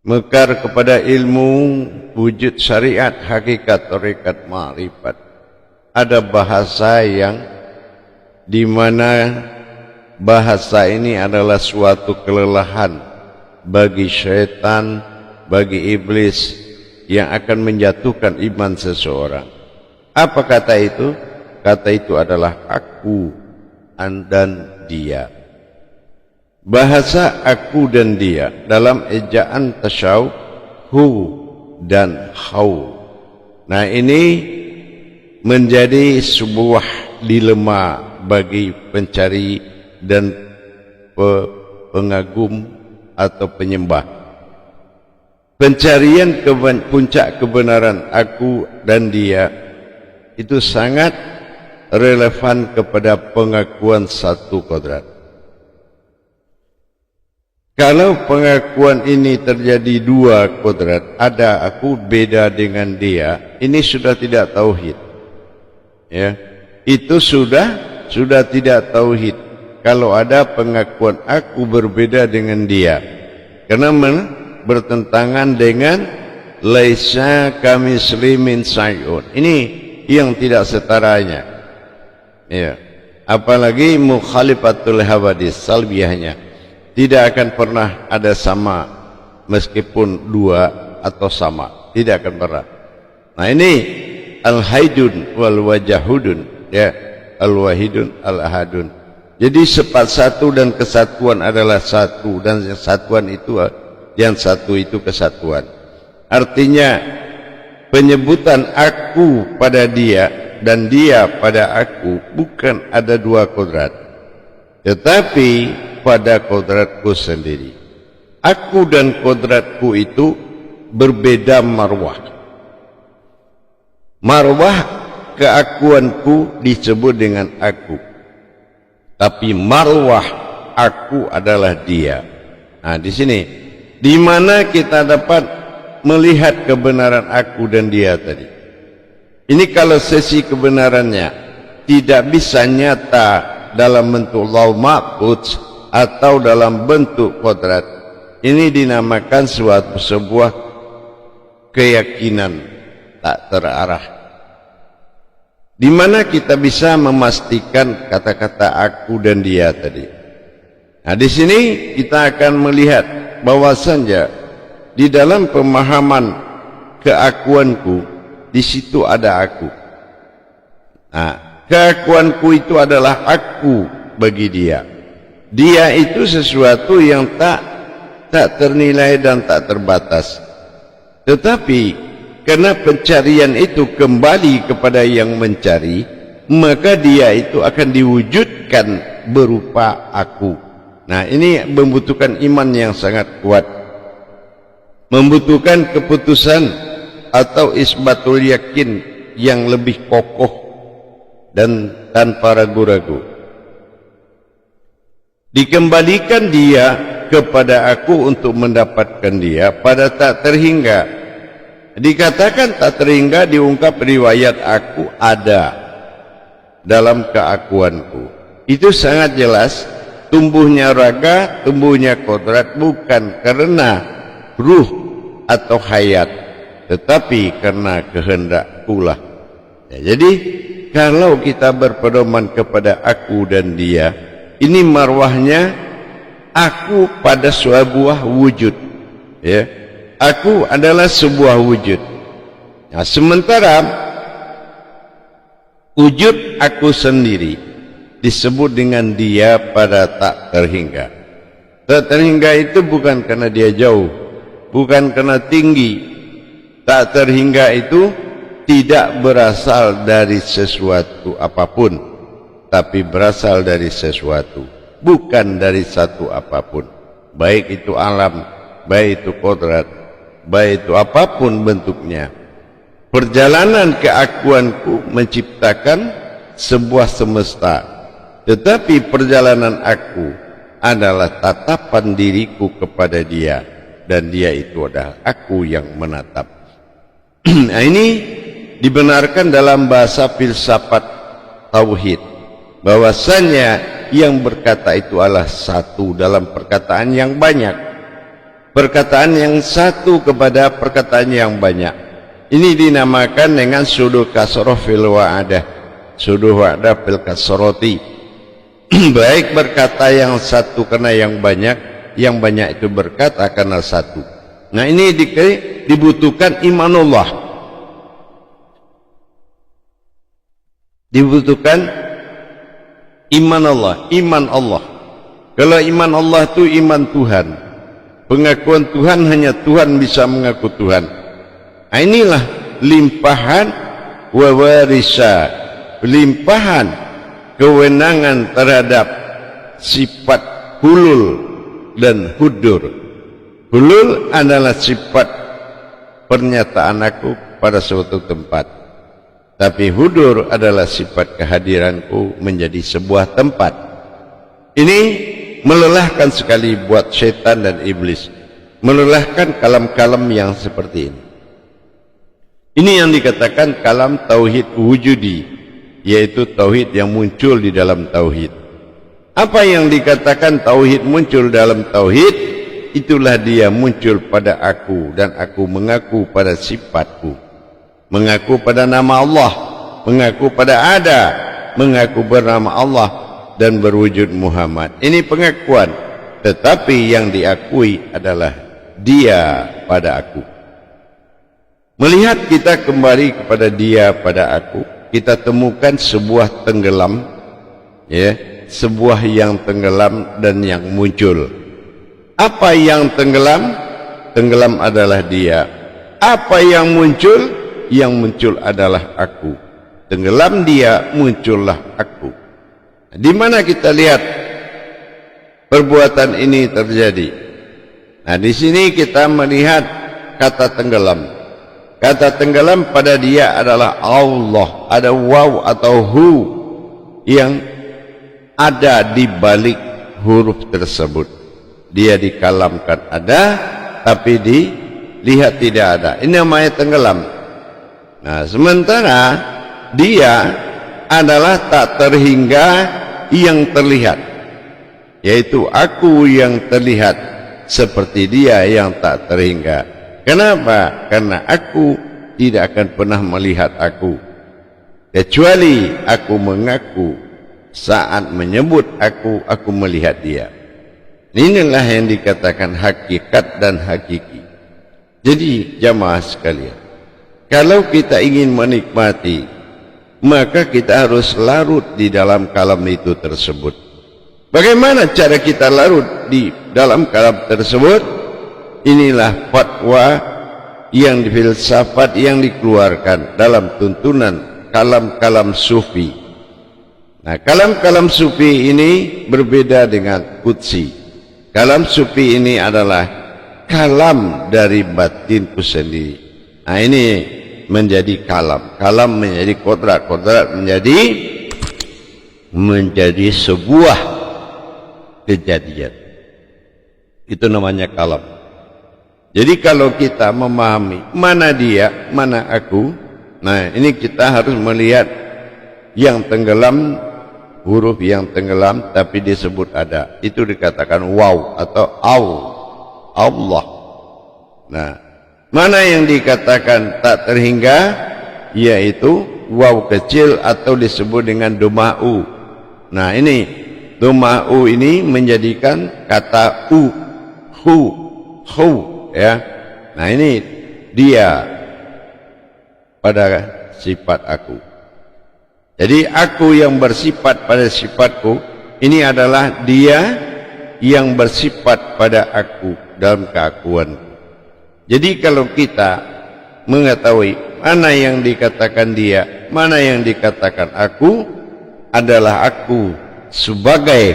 mekar kepada ilmu wujud syariat, hakikat, tarekat, ma'rifat. Ada bahasa yang di mana bahasa ini adalah suatu kelelahan bagi syaitan, bagi iblis yang akan menjatuhkan iman seseorang. Apa kata itu? Kata itu adalah aku dan dia. Bahasa aku dan dia dalam ejaan tasyawuf hu dan hau. Nah, ini menjadi sebuah dilema bagi pencari dan pengagum atau penyembah. Pencarian puncak kebenaran aku dan dia itu sangat relevan kepada pengakuan satu kodrat. Kalau pengakuan ini terjadi dua kodrat, ada aku beda dengan dia, ini sudah tidak tauhid. Ya, itu sudah tidak tauhid. Kalau ada pengakuan aku berbeda dengan dia, karena bertentangan dengan laisa kamislimin syai'un. Ini yang tidak setaranya. Ya, apalagi mukhalifatul hawadis, salbiyahnya. Tidak akan pernah ada sama meskipun dua atau sama. Tidak akan pernah. Nah, ini al-haidun wal wajahudun, ya, al-wahidun al-ahadun. Jadi sifat satu dan kesatuan adalah satu, dan yang satu itu kesatuan. Artinya penyebutan aku pada dia dan dia pada aku bukan ada dua kodrat, tetapi pada kodratku sendiri. Aku dan kodratku itu berbeda marwah. Marwah keakuanku disebut dengan aku, tapi marwah aku adalah dia. Nah, di sini di mana kita dapat melihat kebenaran aku dan dia tadi. Ini kalau sesi kebenarannya tidak bisa nyata dalam bentuk law ma'bud atau dalam bentuk kodrat, ini dinamakan sebuah keyakinan tak terarah, di mana kita bisa memastikan kata-kata aku dan dia tadi. Nah, di sini kita akan melihat bahwasannya di dalam pemahaman keakuanku di situ ada aku. Nah, keakuanku itu adalah aku bagi dia. Dia itu sesuatu yang tak ternilai dan tak terbatas. Tetapi karena pencarian itu kembali kepada yang mencari, maka dia itu akan diwujudkan berupa aku. Nah, ini membutuhkan iman yang sangat kuat, membutuhkan keputusan atau isbatul yakin yang lebih kokoh dan tanpa ragu-ragu. Dikembalikan dia kepada aku untuk mendapatkan dia pada tak terhingga. Dikatakan tak terhingga diungkap riwayat aku ada dalam keakuanku. Itu sangat jelas tumbuhnya raga, tumbuhnya kodrat bukan karena ruh atau hayat, tetapi karena kehendak pula. Ya, jadi kalau kita berpedoman kepada aku dan dia, ini marwahnya aku pada sebuah wujud, ya. Aku adalah sebuah wujud. Nah, sementara wujud aku sendiri disebut dengan dia pada tak terhingga. Tak terhingga itu bukan karena dia jauh, bukan karena tinggi. Tak terhingga itu tidak berasal dari sesuatu apapun, tapi berasal dari sesuatu, bukan dari satu apapun. Baik itu alam, baik itu kodrat, baik itu apapun bentuknya. Perjalanan keakuanku menciptakan sebuah semesta, tetapi perjalanan aku adalah tatapan diriku kepada dia, dan dia itu adalah aku yang menatap. Nah, ini dibenarkan dalam bahasa filsafat tauhid, bahwasanya yang berkata itu adalah satu dalam perkataan yang banyak. perkataan yang satu kepada perkataan yang banyak. Ini dinamakan dengan suduh kasroh fil wa'adah, suduh wa'adah fil kasroti. Baik berkata yang satu karena yang banyak itu berkata karena satu. Nah, ini dibutuhkan imanullah, dibutuhkan iman Allah. Kalau iman Allah itu iman Tuhan, pengakuan Tuhan, hanya Tuhan bisa mengaku Tuhan. Nah, inilah limpahan wawarisa, limpahan kewenangan terhadap sifat hulul dan hudur. Hulul adalah sifat pernyataan aku pada suatu tempat, tapi hudur adalah sifat kehadiranku menjadi sebuah tempat. Ini melelahkan sekali buat setan dan iblis, melelahkan kalam-kalam yang seperti ini. Ini yang dikatakan kalam tauhid wujudi, yaitu tauhid yang muncul di dalam tauhid. Apa yang dikatakan tauhid muncul dalam tauhid, itulah dia muncul pada aku, dan aku mengaku pada sifatku, mengaku pada nama Allah, mengaku pada ada, mengaku bernama Allah dan berwujud Muhammad. Ini pengakuan, tetapi yang diakui adalah dia pada aku. Melihat kita kembali kepada dia pada aku, kita temukan sebuah tenggelam, ya, sebuah yang tenggelam dan yang muncul. Apa yang tenggelam? Tenggelam adalah dia. Apa yang muncul? Yang muncul adalah aku. Tenggelam dia, muncullah aku. Di mana kita lihat perbuatan ini terjadi? Nah, di sini kita melihat kata tenggelam. Kata tenggelam pada dia adalah Allah. Ada waw atau hu yang ada di balik huruf tersebut. Dia dikalamkan ada, tapi dilihat tidak ada. Ini namanya tenggelam. Nah, sementara dia adalah tak terhingga yang terlihat, yaitu aku yang terlihat seperti dia yang tak terhingga. Kenapa? Karena aku tidak akan pernah melihat aku, kecuali aku mengaku saat menyebut aku melihat dia. Inilah yang dikatakan hakikat dan hakiki. Jadi jamaah sekalian, kalau kita ingin menikmati, maka kita harus larut di dalam kalam itu tersebut. Bagaimana cara kita larut di dalam kalam tersebut? Inilah fatwa yang filsafat yang dikeluarkan dalam tuntunan kalam-kalam sufi. Nah, kalam-kalam sufi ini berbeda dengan qudsi. Kalam sufi ini adalah kalam dari batinku sendiri. Nah, ini menjadi kalam, kalam menjadi kodrat, kodrat menjadi sebuah kejadian. Itu namanya kalam. Jadi kalau kita memahami mana dia, mana aku, nah ini kita harus melihat yang tenggelam, huruf yang tenggelam tapi disebut ada, itu dikatakan waw atau au, Allah. Nah, mana yang dikatakan tak terhingga, yaitu waw kecil atau disebut dengan doma'u. Nah, ini doma'u ini menjadikan kata hu, ya. Nah, ini dia pada sifat aku. Jadi aku yang bersifat pada sifatku, ini adalah dia yang bersifat pada aku dalam keakuanku. Jadi kalau kita mengetahui mana yang dikatakan dia, mana yang dikatakan aku, adalah aku sebagai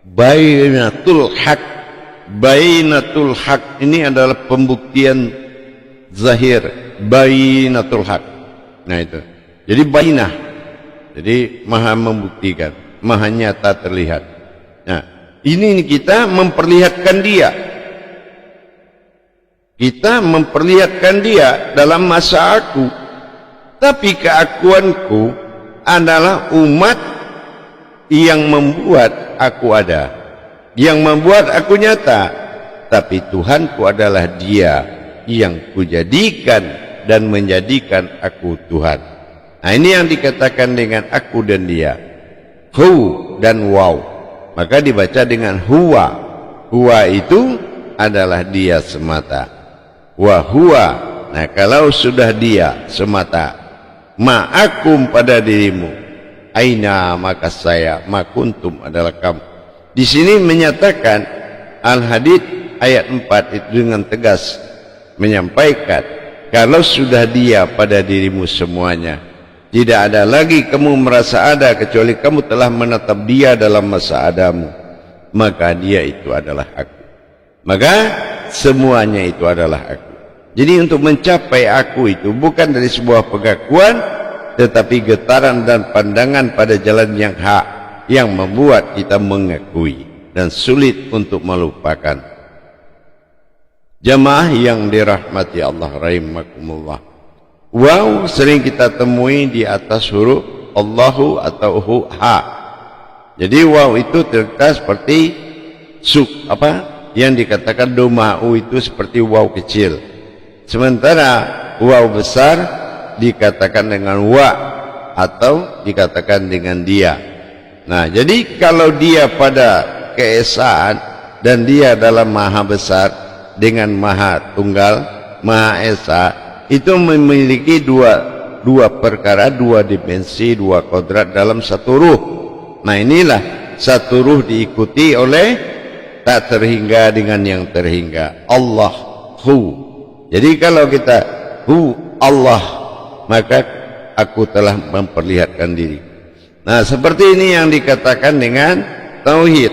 bainatul haq. Bainatul haq ini adalah pembuktian zahir, bainatul haq. Nah, itu jadi bainah, jadi maha membuktikan, maha nyata terlihat. Nah, ini kita memperlihatkan dia, kita memperlihatkan dia dalam masa aku, tapi keakuanku adalah umat yang membuat aku ada, yang membuat aku nyata. tapi Tuhanku adalah Dia yang kujadikan dan menjadikan aku Tuhan. Nah, ini yang dikatakan dengan aku dan Dia. Hu dan waw, maka dibaca dengan huwa. Huwa itu adalah Dia semata. Wa huwa, nah kalau sudah Dia semata, ma'akum pada dirimu, aina maka saya, ma kuntum adalah kamu. Di sini menyatakan Al-Hadid ayat 4 itu dengan tegas menyampaikan kalau sudah Dia pada dirimu semuanya, tidak ada lagi kamu merasa ada kecuali kamu telah menetap Dia dalam masa adamu, maka Dia itu adalah aku, maka semuanya itu adalah aku. Jadi untuk mencapai aku itu bukan dari sebuah pengakuan, tetapi getaran dan pandangan pada jalan yang hak yang membuat kita mengakui dan sulit untuk melupakan. Jamaah yang dirahmati Allah rahimakumullah, waw sering kita temui di atas huruf Allahu atau hu ha. Jadi waw itu terletak seperti yang dikatakan doma'u itu seperti waw kecil, sementara waw besar dikatakan dengan wa atau dikatakan dengan Dia. Nah, jadi kalau Dia pada keesaan dan Dia dalam maha besar dengan maha tunggal, maha esa, itu memiliki dua perkara, dua dimensi, dua kodrat dalam satu ruh. Nah, inilah satu ruh diikuti oleh tak terhingga dengan yang terhingga, Allah hu. Jadi kalau kita hu Allah, maka aku telah memperlihatkan diri. Nah, seperti ini yang dikatakan dengan tauhid.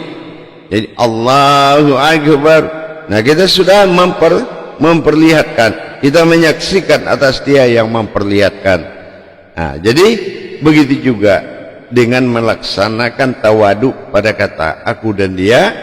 Jadi Allahu Akbar. Nah, kita sudah memperlihatkan, kita menyaksikan atas Dia yang memperlihatkan. Nah, jadi begitu juga dengan melaksanakan tawaduk pada kata aku dan Dia,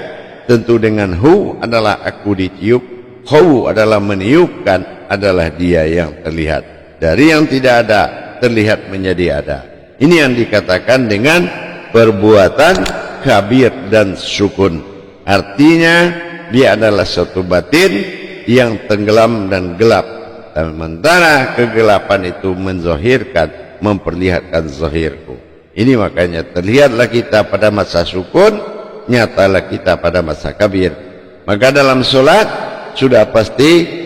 tentu dengan hu adalah aku ditiup, hu adalah meniupkan, adalah Dia yang terlihat. Dari yang tidak ada terlihat menjadi ada. Ini yang dikatakan dengan perbuatan kabir dan sukun. Artinya dia adalah satu batin yang tenggelam dan gelap. Sementara kegelapan itu menzahirkan, memperlihatkan zahirku. Ini makanya terlihatlah kita pada masa sukun, nyatalah kita pada masa kabir. Maka dalam solat sudah pasti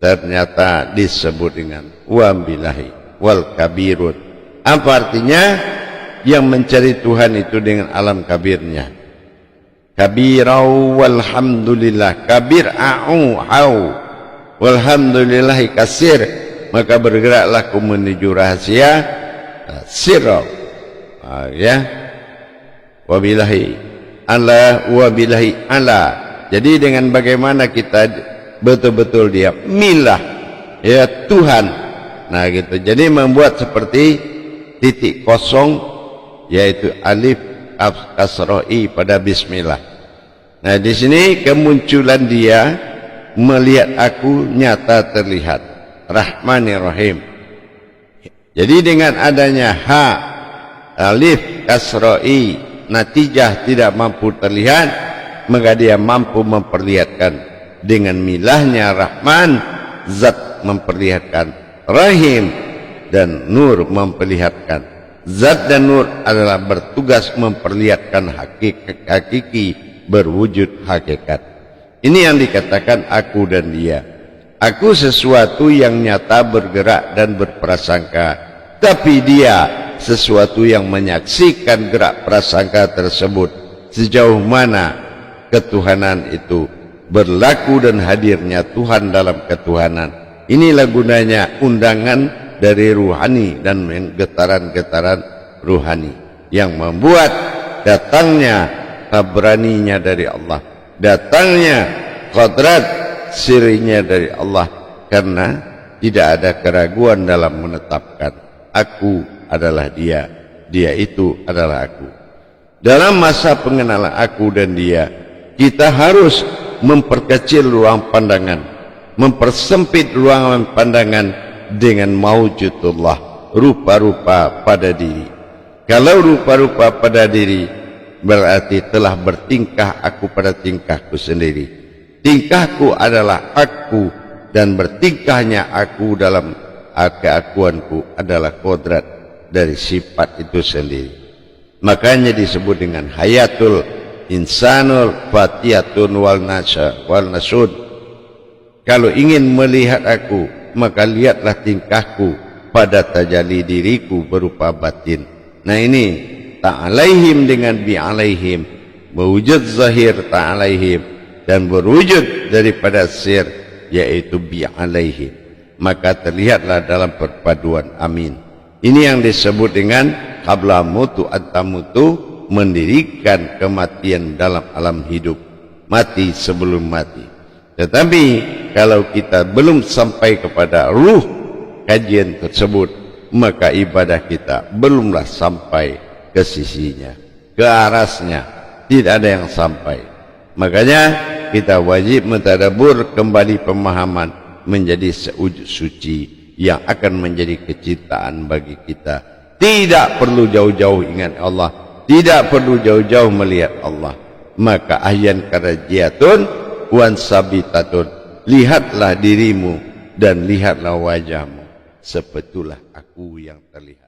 ternyata disebut dengan wambilahi wal kabirun. Apa artinya? Yang mencari Tuhan itu dengan alam kabirnya. Kabirau walhamdulillah, kabir a'u hau walhamdulillahi kasir, maka bergeraklah ku menuju rahasia sirau, ya, wabilahi ala wabilahi ala. Jadi dengan bagaimana kita betul-betul dia milah, ya Tuhan. Nah gitu, jadi membuat seperti titik kosong, yaitu alif kasro'i pada bismillah. Nah di sini kemunculan Dia melihat aku nyata terlihat, Rahmanir Rahim. Jadi dengan adanya ha alif kasro'i, natijah tidak mampu terlihat, maka Dia mampu memperlihatkan. Dengan milahnya Rahman, zat memperlihatkan, Rahim dan Nur memperlihatkan. Zat dan Nur adalah bertugas memperlihatkan hakiki berwujud hakikat. Ini yang dikatakan aku dan Dia. Aku sesuatu yang nyata bergerak dan berprasangka, tapi Dia sesuatu yang menyaksikan gerak prasangka tersebut. Sejauh mana ketuhanan itu berlaku dan hadirnya Tuhan dalam ketuhanan. Inilah gunanya undangan dari ruhani dan getaran-getaran ruhani yang membuat datangnya tabraninya dari Allah, datangnya qadrat sirinya dari Allah, karena tidak ada keraguan dalam menetapkan aku adalah Dia, Dia itu adalah aku. Dalam masa pengenalan aku dan Dia, kita harus memperkecil ruang pandangan, mempersempit ruangan pandangan dengan maujudullah, rupa-rupa pada diri. Kalau rupa-rupa pada diri berarti telah bertingkah aku pada tingkahku sendiri. Tingkahku adalah aku, dan bertingkahnya aku dalam keakuanku adalah kodrat dari sifat itu sendiri. Makanya disebut dengan hayatul insanul fatiyatun wal nasud. Kalau ingin melihat aku, maka lihatlah tingkahku pada tajalli diriku berupa batin. Nah ini ta'alaihim dengan bi'alaihim, berwujud zahir ta'alaihim, dan berwujud daripada sir yaitu bi'alaihim. Maka terlihatlah dalam perpaduan amin. Ini yang disebut dengan qabla mutu at-tamutu, mendirikan kematian dalam alam hidup, mati sebelum mati. Tetapi kalau kita belum sampai kepada ruh kajian tersebut, maka ibadah kita belumlah sampai ke sisinya, ke arasnya, tidak ada yang sampai. Makanya kita wajib mentadabur kembali pemahaman menjadi sewujud suci yang akan menjadi kecintaan bagi kita. Tidak perlu jauh-jauh ingat Allah, tidak perlu jauh-jauh melihat Allah. Maka ahyan karajiatun wan sabitatun, lihatlah dirimu dan lihatlah wajahmu, sebetulah aku yang terlihat.